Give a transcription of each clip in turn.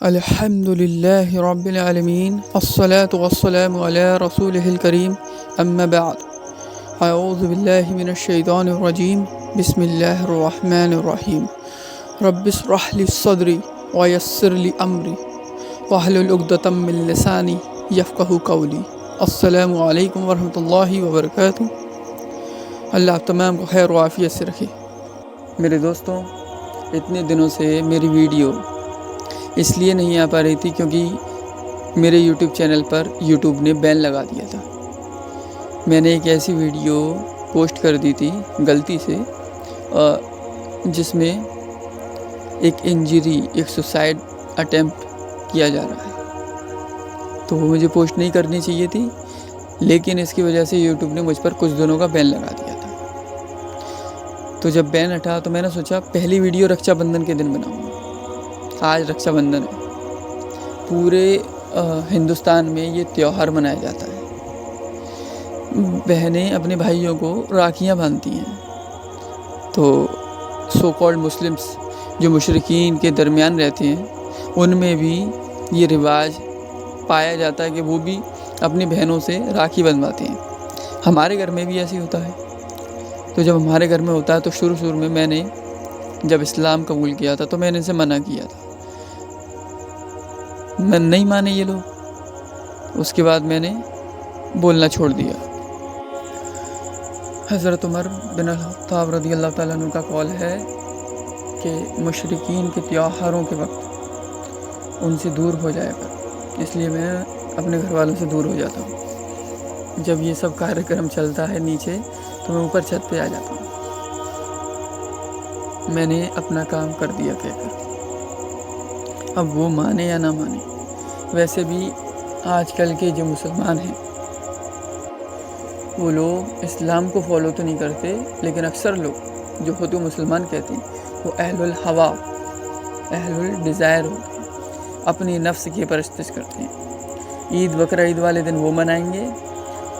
الحمدللہ رب العالمین الصلاة والسلام علی رسولہ الکریم اما بعد اعوذ باللہ من الشیطان الرجیم بسم اللہ الرحمن الرحیم رب اشرح لی صدری ویسر لی امری واحلل عقدۃ من لسانی یفقہوا قولی۔ السلام علیکم ورحمۃ اللہ وبرکاتہ۔ اللہ تمام کو خیر و عافیت سے رکھے۔ میرے دوستوں، اتنے دنوں سے میری ویڈیو اس لیے نہیں آ پا رہی تھی کیونکہ میرے یوٹیوب چینل پر یوٹیوب نے بین لگا دیا تھا۔ میں نے ایک ایسی ویڈیو پوسٹ کر دی تھی غلطی سے جس میں ایک انجری، ایک سوسائڈ اٹیمپٹ کیا جا رہا ہے، تو وہ مجھے پوسٹ نہیں کرنی چاہیے تھی، لیکن اس کی وجہ سے یوٹیوب نے مجھ پر کچھ دنوں کا بین لگا دیا تھا۔ تو جب بین ہٹا تو میں نے سوچا پہلی ویڈیو رکشا بندھن کے دن بناؤں گا۔ آج رکشا بندھن ہے، پورے ہندوستان میں یہ تہوار منایا جاتا ہے۔ بہنیں اپنے بھائیوں کو راکھیاں باندھتی ہیں، تو سو کالڈ مسلمس جو مشرکین کے درمیان رہتے ہیں ان میں بھی یہ رواج پایا جاتا ہے کہ وہ بھی اپنی بہنوں سے راکھی بندھواتے ہیں۔ ہمارے گھر میں بھی ایسے ہوتا ہے۔ تو جب ہمارے گھر میں ہوتا ہے تو شروع میں نے جب اسلام قبول کیا تھا تو میں نے اسے منع کیا تھا، میں نہیں مانے یہ لوگ۔ اس کے بعد میں نے بولنا چھوڑ دیا۔ حضرت عمر بن الخطاب رضی اللہ تعالیٰ عنہ کا قول ہے کہ مشرکین کے تہواروں کے وقت ان سے دور ہو جایا کر، اس لیے میں اپنے گھر والوں سے دور ہو جاتا ہوں۔ جب یہ سب کاریہ چلتا ہے نیچے تو میں اوپر چھت پہ آ جاتا ہوں۔ میں نے اپنا کام کر دیا کہہ کر، اب وہ مانے یا نہ مانے۔ ویسے بھی آج کل کے جو مسلمان ہیں وہ لوگ اسلام کو فالو تو نہیں کرتے، لیکن اکثر لوگ جو خود کو مسلمان کہتے ہیں وہ اہل الہوا، اہل الڈیزائر ہوتے ہیں، اپنی نفس کی پرستش کرتے ہیں۔ عید بقرہ عید والے دن وہ منائیں گے،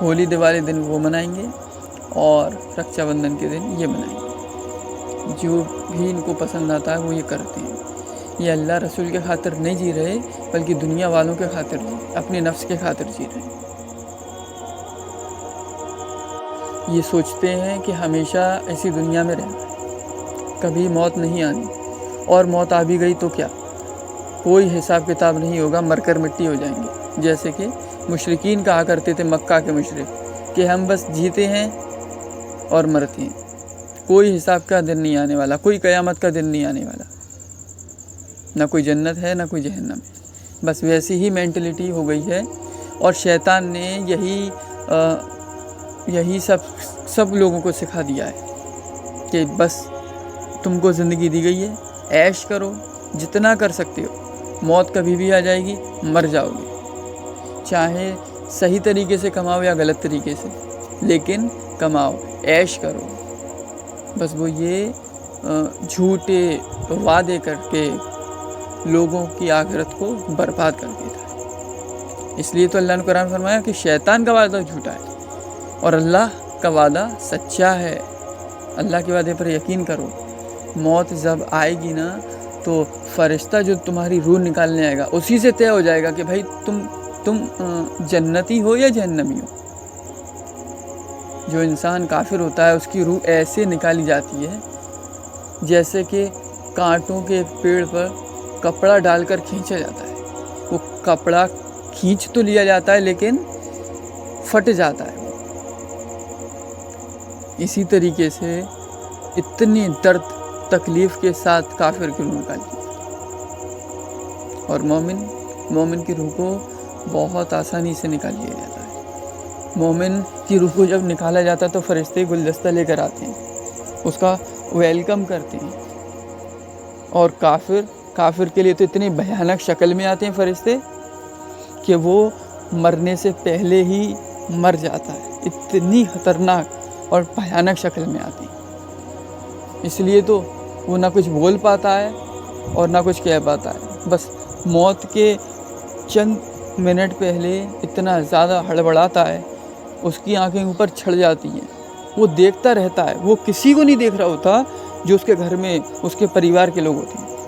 ہولی دیوالی دن وہ منائیں گے، اور رکشا بندھن کے دن یہ منائیں گے۔ جو بھی ان کو پسند آتا ہے وہ یہ کرتے ہیں۔ یہ اللہ رسول کے خاطر نہیں جی رہے بلکہ دنیا والوں کے خاطر جی، اپنے نفس کے خاطر جی رہے ہیں۔ یہ سوچتے ہیں کہ ہمیشہ ایسی دنیا میں رہنا ہے، کبھی موت نہیں آنی، اور موت آ بھی گئی تو کیا، کوئی حساب کتاب نہیں ہوگا، مر کر مٹی ہو جائیں گے۔ جیسے کہ مشرکین کہا کرتے تھے، مکہ کے مشرک، کہ ہم بس جیتے ہیں اور مرتے ہیں، کوئی حساب کا دن نہیں آنے والا، کوئی قیامت کا دن نہیں آنے والا، نہ کوئی جنت ہے نہ کوئی جہنم ہے۔ بس ویسی ہی مینٹلٹی ہو گئی ہے، اور شیطان نے یہی سب لوگوں کو سکھا دیا ہے کہ بس تم کو زندگی دی گئی ہے، عیش کرو جتنا کر سکتے ہو، موت کبھی بھی آ جائے گی، مر جاؤ گے، چاہے صحیح طریقے سے کماؤ یا غلط طریقے سے، لیکن کماؤ، عیش کرو۔ بس وہ یہ جھوٹے وعدے کر کے لوگوں کی آخرت کو برباد کر دیتا ہے۔ اس لیے تو اللہ نے قرآن فرمایا کہ شیطان کا وعدہ جھوٹا ہے اور اللہ کا وعدہ سچا ہے۔ اللہ کے وعدے پر یقین کرو۔ موت جب آئے گی نا تو فرشتہ جو تمہاری روح نکالنے آئے گا اسی سے طے ہو جائے گا کہ بھائی تم جنتی ہو یا جہنمی ہو۔ جو انسان کافر ہوتا ہے اس کی روح ایسے نکالی جاتی ہے جیسے کہ کانٹوں کے پیڑ پر کپڑا ڈال کر کھینچا جاتا ہے۔ وہ کپڑا کھینچ تو لیا جاتا ہے لیکن پھٹ جاتا ہے۔ اسی طریقے سے اتنی درد تکلیف کے ساتھ کافر کی روح نکالی جاتی ہے، اور مومن کی روح کو بہت آسانی سے نکال لیا جاتا ہے۔ مومن کی روح کو جب نکالا جاتا ہے تو فرشتے گلدستہ لے کر آتے ہیں، اس کا ویلکم کرتے ہیں، اور کافر کے لیے تو اتنی بھیانک شکل میں آتے ہیں فرشتے کہ وہ مرنے سے پہلے ہی مر جاتا ہے، اتنی خطرناک اور بھیانک شکل میں آتے ہیں۔ اس لیے تو وہ نہ کچھ بول پاتا ہے اور نہ کچھ کہہ پاتا ہے، بس موت کے چند منٹ پہلے اتنا زیادہ ہڑبڑاتا ہے، اس کی آنکھیں اوپر چھڑ جاتی ہیں، وہ دیکھتا رہتا ہے، وہ کسی کو نہیں دیکھ رہا ہوتا جو اس کے گھر میں اس کے پریوار کے لوگ ہوتے ہیں،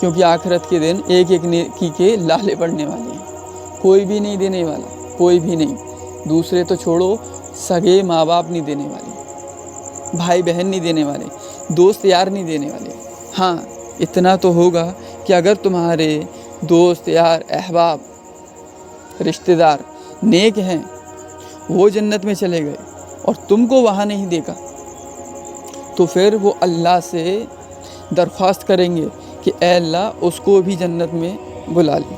کیونکہ آخرت کے دن ایک ایک نیکی کے لالے پڑنے والے ہیں، کوئی بھی نہیں دینے والا، کوئی بھی نہیں، دوسرے تو چھوڑو، سگے ماں باپ نہیں دینے والے، بھائی بہن نہیں دینے والے، دوست یار نہیں دینے والے۔ ہاں اتنا تو ہوگا کہ اگر تمہارے دوست یار احباب رشتہ دار نیک ہیں، وہ جنت میں چلے گئے اور تم کو وہاں نہیں دیکھا، تو پھر وہ اللہ سے درخواست کریں گے کہ اے اللہ اس کو بھی جنت میں بلا لے،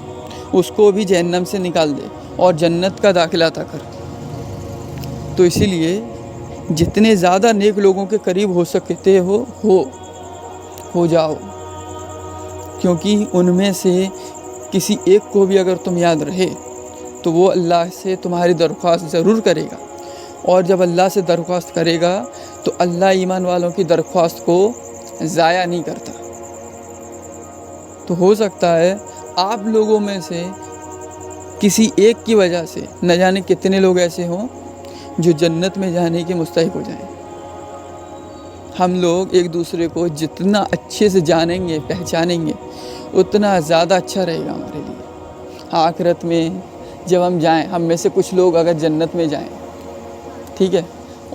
اس کو بھی جہنم سے نکال دے اور جنت کا داخلہ عطا کر۔ تو اسی لیے جتنے زیادہ نیک لوگوں کے قریب ہو سکتے ہو جاؤ، کیونکہ ان میں سے کسی ایک کو بھی اگر تم یاد رہے تو وہ اللہ سے تمہاری درخواست ضرور کرے گا، اور جب اللہ سے درخواست کرے گا تو اللہ ایمان والوں کی درخواست کو ضائع نہیں کرتا۔ تو ہو سکتا ہے آپ لوگوں میں سے کسی ایک کی وجہ سے نہ جانے کتنے لوگ ایسے ہوں جو جنت میں جانے کے مستحق ہو جائیں۔ ہم لوگ ایک دوسرے کو جتنا اچھے سے جانیں گے، پہچانیں گے، اتنا زیادہ اچھا رہے گا ہمارے لیے۔ آخرت میں جب ہم جائیں، ہم میں سے کچھ لوگ اگر جنت میں جائیں، ٹھیک ہے،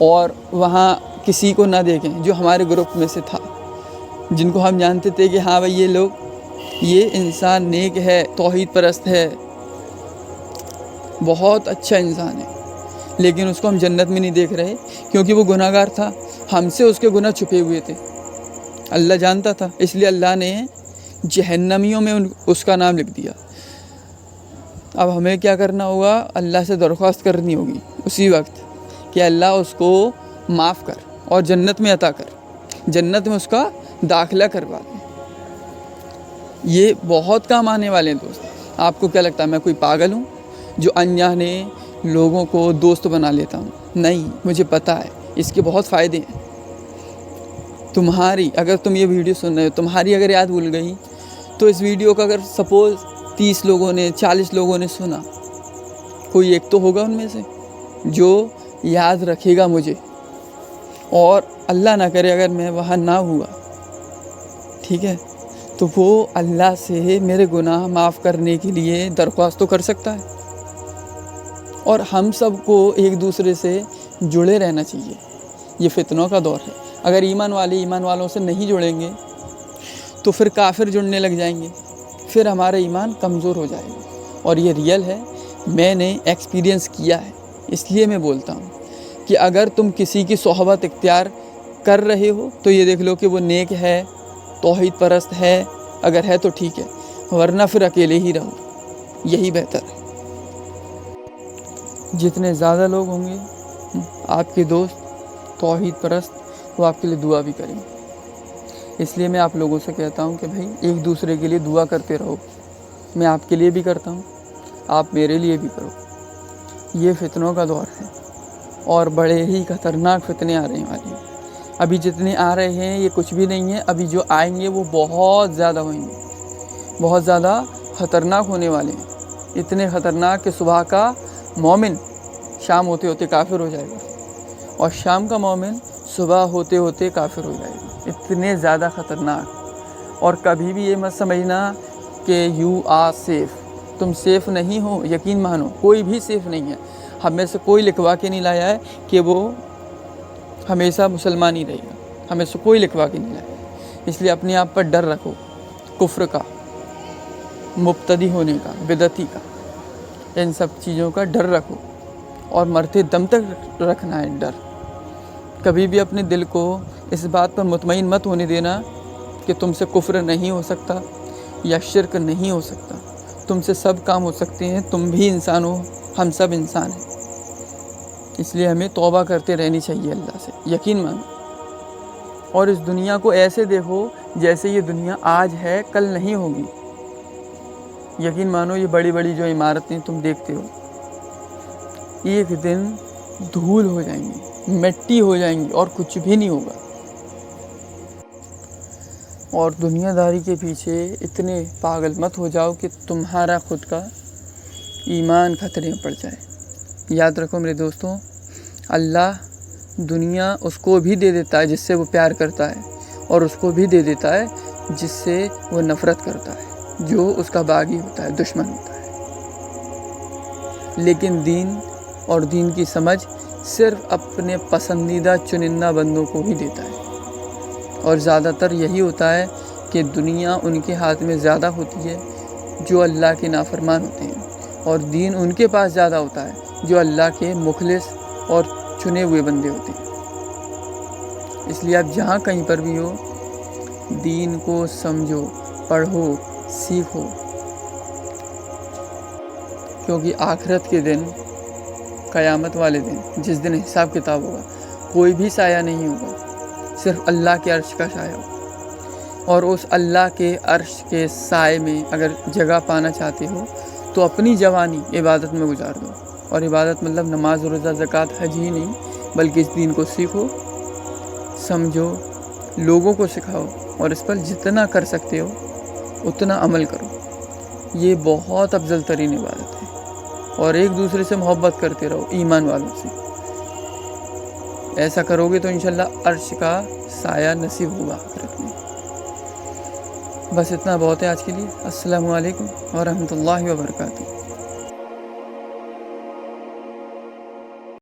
اور وہاں کسی کو نہ دیکھیں جو ہمارے گروپ میں سے تھا، جن کو ہم جانتے تھے کہ ہاں بھائی یہ انسان نیک ہے، توحید پرست ہے، بہت اچھا انسان ہے، لیکن اس کو ہم جنت میں نہیں دیکھ رہے کیونکہ وہ گناہ گار تھا، ہم سے اس کے گناہ چھپے ہوئے تھے، اللہ جانتا تھا، اس لیے اللہ نے جہنمیوں میں اس کا نام لکھ دیا۔ اب ہمیں کیا کرنا ہوگا؟ اللہ سے درخواست کرنی ہوگی اسی وقت کہ اللہ اس کو معاف کر اور جنت میں عطا کر، جنت میں اس کا داخلہ کروا دے۔ یہ بہت کام آنے والے ہیں دوست۔ آپ کو کیا لگتا ہے میں کوئی پاگل ہوں جو انجانے لوگوں کو دوست بنا لیتا ہوں؟ نہیں، مجھے پتہ ہے اس کے بہت فائدے ہیں۔ اگر تم یہ ویڈیو سن رہے ہو، تمہاری اگر یاد بھول گئی تو اس ویڈیو کا اگر سپوز 30 لوگوں نے 40 لوگوں نے سنا، کوئی ایک تو ہوگا ان میں سے جو یاد رکھے گا مجھے، اور اللہ نہ کرے اگر میں وہاں نہ ہوا، ٹھیک ہے، تو وہ اللہ سے میرے گناہ معاف کرنے کے لیے درخواست تو کر سکتا ہے۔ اور ہم سب کو ایک دوسرے سے جڑے رہنا چاہیے، یہ فتنوں کا دور ہے۔ اگر ایمان والوں سے نہیں جڑیں گے تو پھر کافر جڑنے لگ جائیں گے، پھر ہمارا ایمان کمزور ہو جائے گا، اور یہ ریئل ہے، میں نے ایکسپیرینس کیا ہے، اس لیے میں بولتا ہوں کہ اگر تم کسی کی صحبت اختیار کر رہے ہو تو یہ دیکھ لو کہ وہ نیک ہے، توحید پرست ہے، اگر ہے تو ٹھیک ہے، ورنہ پھر اکیلے ہی رہو، یہی بہتر ہے۔ جتنے زیادہ لوگ ہوں گے آپ کے دوست توحید پرست، وہ آپ کے لیے دعا بھی کریں گے۔ اس لیے میں آپ لوگوں سے کہتا ہوں کہ بھائی ایک دوسرے کے لیے دعا کرتے رہو، میں آپ کے لیے بھی کرتا ہوں، آپ میرے لیے بھی کرو۔ یہ فتنوں کا دور ہے اور بڑے ہی خطرناک فتنے آ رہے ہیں۔ ابھی جتنے آ رہے ہیں یہ کچھ بھی نہیں ہے، ابھی جو آئیں گے وہ بہت زیادہ ہوئیں گے، بہت زیادہ خطرناک ہونے والے ہیں، اتنے خطرناک کہ صبح کا مومن شام ہوتے ہوتے کافر ہو جائے گا، اور شام کا مومن صبح ہوتے ہوتے کافر ہو جائے گا، اتنے زیادہ خطرناک۔ اور کبھی بھی یہ مت سمجھنا کہ یو آر سیف، تم سیف نہیں ہو، یقین مانو کوئی بھی سیف نہیں ہے۔ ہم میں سے کوئی لکھوا کے نہیں لایا ہے کہ وہ ہمیشہ مسلمان ہی رہے گا، ہمیں سے کوئی لکھوا کے نہیں لایا۔ اس لیے اپنے آپ پر ڈر رکھو، کفر کا، مبتدی ہونے کا، بدعتی کا، ان سب چیزوں کا ڈر رکھو، اور مرتے دم تک رکھنا ہے ڈر۔ کبھی بھی اپنے دل کو اس بات پر مطمئن مت ہونے دینا کہ تم سے کفر نہیں ہو سکتا یا شرک نہیں ہو سکتا، تم سے سب کام ہو سکتے ہیں، تم بھی انسان ہو، ہم سب انسان ہیں۔ اس لیے ہمیں توبہ کرتے رہنی چاہیے اللہ سے، یقین مانو، اور اس دنیا کو ایسے دیکھو جیسے یہ دنیا آج ہے کل نہیں ہوگی۔ یقین مانو یہ بڑی بڑی جو عمارتیں تم دیکھتے ہو ایک دن دھول ہو جائیں گی، مٹی ہو جائیں گی، اور کچھ بھی نہیں ہوگا۔ اور دنیا داری کے پیچھے اتنے پاگل مت ہو جاؤ کہ تمہارا خود کا ایمان خطرے میں پڑ جائے۔ یاد رکھو میرے دوستوں، اللہ دنیا اس کو بھی دے دیتا ہے جس سے وہ پیار کرتا ہے، اور اس کو بھی دے دیتا ہے جس سے وہ نفرت کرتا ہے، جو اس کا باغی ہوتا ہے، دشمن ہوتا ہے۔ لیکن دین اور دین کی سمجھ صرف اپنے پسندیدہ چنندہ بندوں کو ہی دیتا ہے، اور زیادہ تر یہی ہوتا ہے کہ دنیا ان کے ہاتھ میں زیادہ ہوتی ہے جو اللہ کے نافرمان ہوتے ہیں، اور دین ان کے پاس زیادہ ہوتا ہے جو اللہ کے مخلص اور چنے ہوئے بندے ہوتے ہیں۔ اس لیے آپ جہاں کہیں پر بھی ہو، دین کو سمجھو، پڑھو، سیکھو، کیونکہ آخرت کے دن، قیامت والے دن، جس دن حساب کتاب ہوگا، کوئی بھی سایہ نہیں ہوگا، صرف اللہ کے عرش کا سایہ ہوگا۔ اور اس اللہ کے عرش کے سائے میں اگر جگہ پانا چاہتے ہو تو اپنی جوانی عبادت میں گزار دو، اور عبادت مطلب نماز، روزہ، زکوٰۃ، حج ہی نہیں، بلکہ اس دین کو سیکھو، سمجھو، لوگوں کو سکھاؤ، اور اس پر جتنا کر سکتے ہو اتنا عمل کرو۔ یہ بہت افضل ترین عبادت ہے، اور ایک دوسرے سے محبت کرتے رہو، ایمان والوں سے۔ ایسا کرو گے تو انشاءاللہ عرش کا سایہ نصیب ہوگا آخرت میں۔ بس اتنا بہت ہے آج کے لیے۔ السلام علیکم ورحمۃ اللہ وبرکاتہ۔